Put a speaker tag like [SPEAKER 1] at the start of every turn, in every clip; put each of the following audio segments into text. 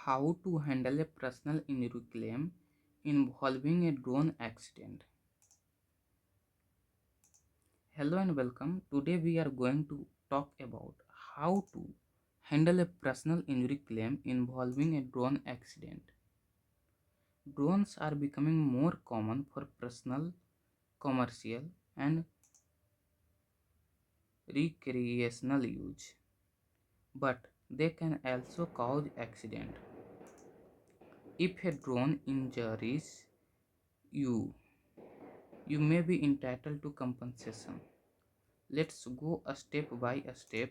[SPEAKER 1] How to handle a personal injury claim involving a drone accident. Hello and welcome. Today we are going to talk about how to handle a personal injury claim involving a drone accident. Drones are becoming more common for personal, commercial, and recreational use, but they can also cause accident. If a drone injures you, you may be entitled to compensation. Let's go a step by a step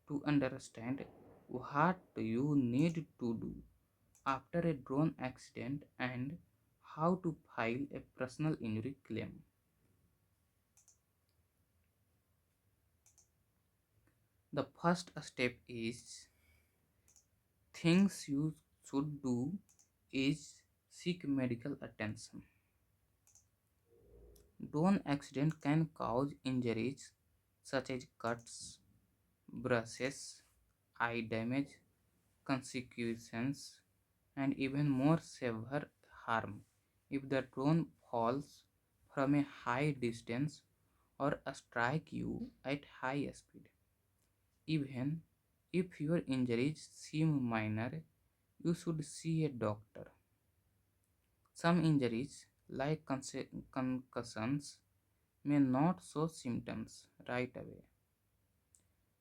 [SPEAKER 1] to understand what you need to do after a drone accident and how to file a personal injury claim. The first step is things you should do is seek medical attention. Drone accident can cause injuries such as cuts, bruises, eye damage, consequences, and even more severe harm if the drone falls from a high distance or strike you at high speed. Even if your injuries seem minor, you should see a doctor. Some injuries, like concussions, may not show symptoms right away.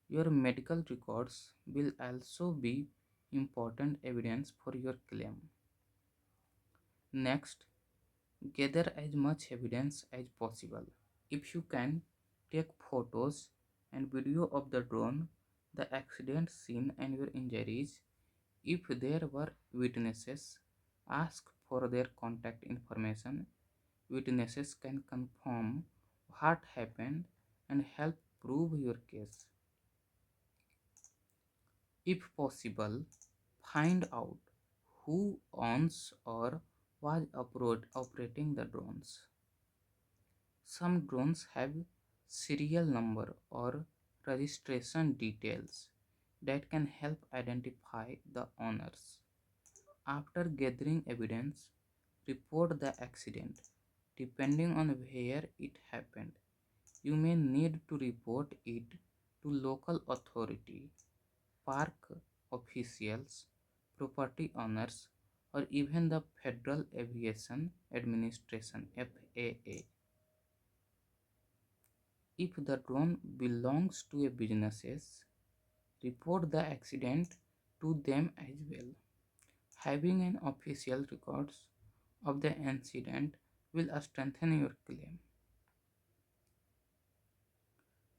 [SPEAKER 1] Your medical records will also be important evidence for your claim. Next, gather as much evidence as possible. If you can, take photos and video of the drone, the accident scene, and your injuries. If there were witnesses, ask for their contact information. Witnesses can confirm what happened and help prove your case. If possible, find out who owns or was operating the drones. Some drones have serial number or registration details that can help identify the owners. After gathering evidence, report the accident. Depending on where it happened, you may need to report it to local authority, park officials, property owners, or even the Federal Aviation Administration (FAA). If the drone belongs to a businesses, report the accident to them as well. Having an official records of the incident will strengthen your claim.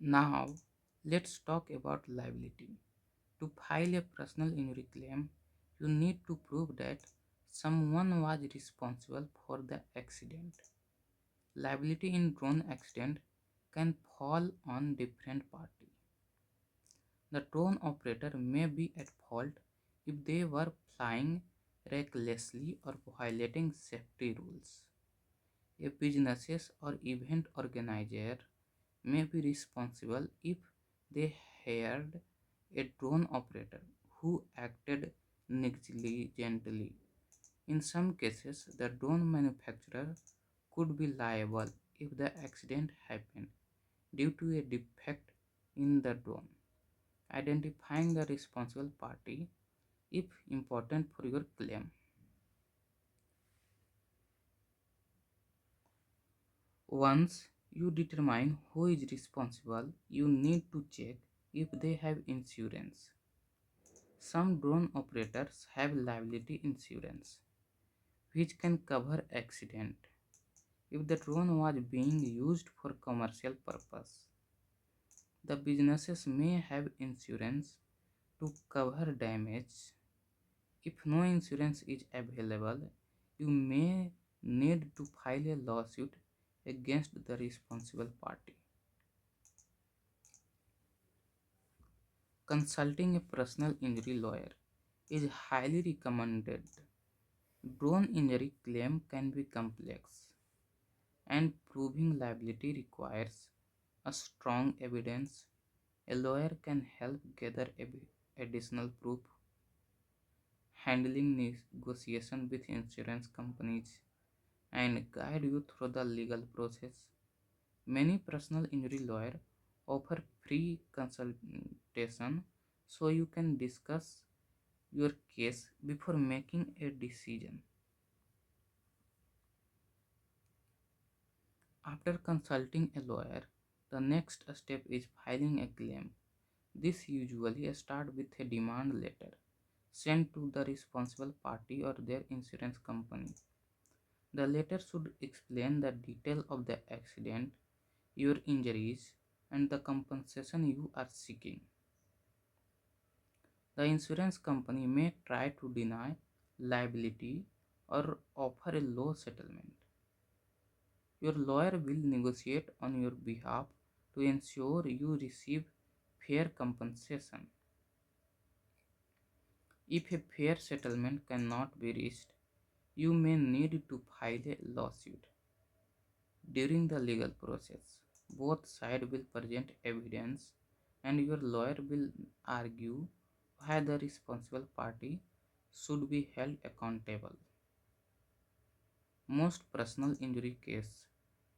[SPEAKER 1] Now, let's talk about liability. To file a personal injury claim, you need to prove that someone was responsible for the accident. Liability in drone accident can fall on different parties. The drone operator may be at fault if they were flying recklessly or violating safety rules. A business or event organizer may be responsible if they hired a drone operator who acted negligently. In some cases, the drone manufacturer could be liable if the accident happened due to a defect in the drone. Identifying the responsible party is important for your claim. Once you determine who is responsible, you need to check if they have insurance. Some drone operators have liability insurance, which can cover accident if the drone was being used for commercial purpose. The businesses may have insurance to cover damage. If no insurance is available, you may need to file a lawsuit against the responsible party. Consulting a personal injury lawyer is highly recommended. Drone injury claim can be complex, and proving liability requires a strong evidence. A lawyer can help gather additional proof, handling negotiation with insurance companies, and guide you through the legal process. Many personal injury lawyers offer free consultation so you can discuss your case before making a decision. After consulting a lawyer, the next step is filing a claim. This usually starts with a demand letter sent to the responsible party or their insurance company. The letter should explain the detail of the accident, your injuries, and the compensation you are seeking. The insurance company may try to deny liability or offer a low settlement. Your lawyer will negotiate on your behalf to ensure you receive fair compensation. If a fair settlement cannot be reached, you may need to file a lawsuit. During the legal process, both sides will present evidence and your lawyer will argue why the responsible party should be held accountable. Most personal injury cases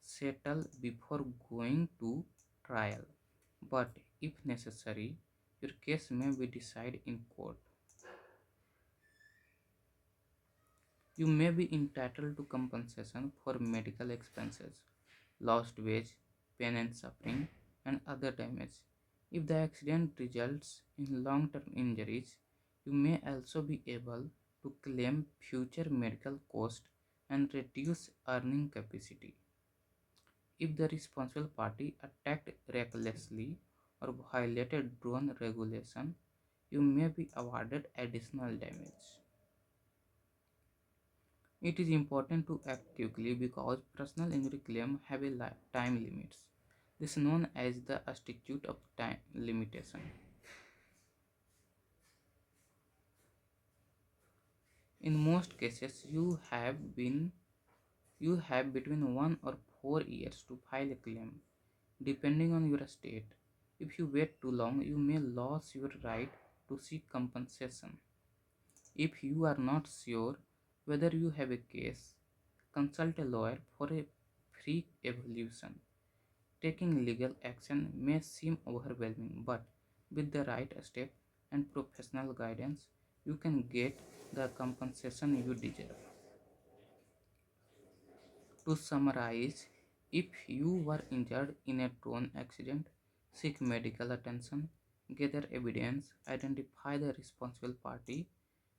[SPEAKER 1] settle before going to trial, but if necessary, your case may be decided in court. You may be entitled to compensation for medical expenses, lost wage, pain and suffering, and other damage. If the accident results in long term injuries, you may also be able to claim future medical costs and reduce earning capacity. If the responsible party acted recklessly or violated drone regulation, you may be awarded additional damage. It is important to act quickly because personal injury claims have a time limits. This is known as the statute of time limitation. In most cases, you have between 1 or 4 years to file a claim, depending on your state. If you wait too long, you may lose your right to seek compensation. If you are not sure whether you have a case, consult a lawyer for a free evaluation. Taking legal action may seem overwhelming, but with the right step and professional guidance, you can get the compensation you deserve. To summarize, if you were injured in a drone accident, seek medical attention, gather evidence, identify the responsible party,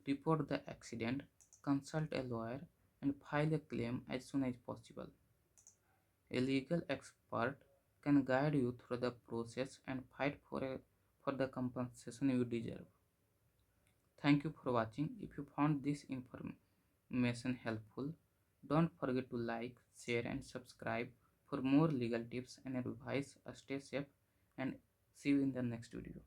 [SPEAKER 1] report the accident, consult a lawyer, and file a claim as soon as possible. A legal expert can guide you through the process and fight for the compensation you deserve. Thank you for watching. If you found this information helpful, don't forget to like, share, and subscribe for more legal tips and advice. Stay safe and see you in the next video.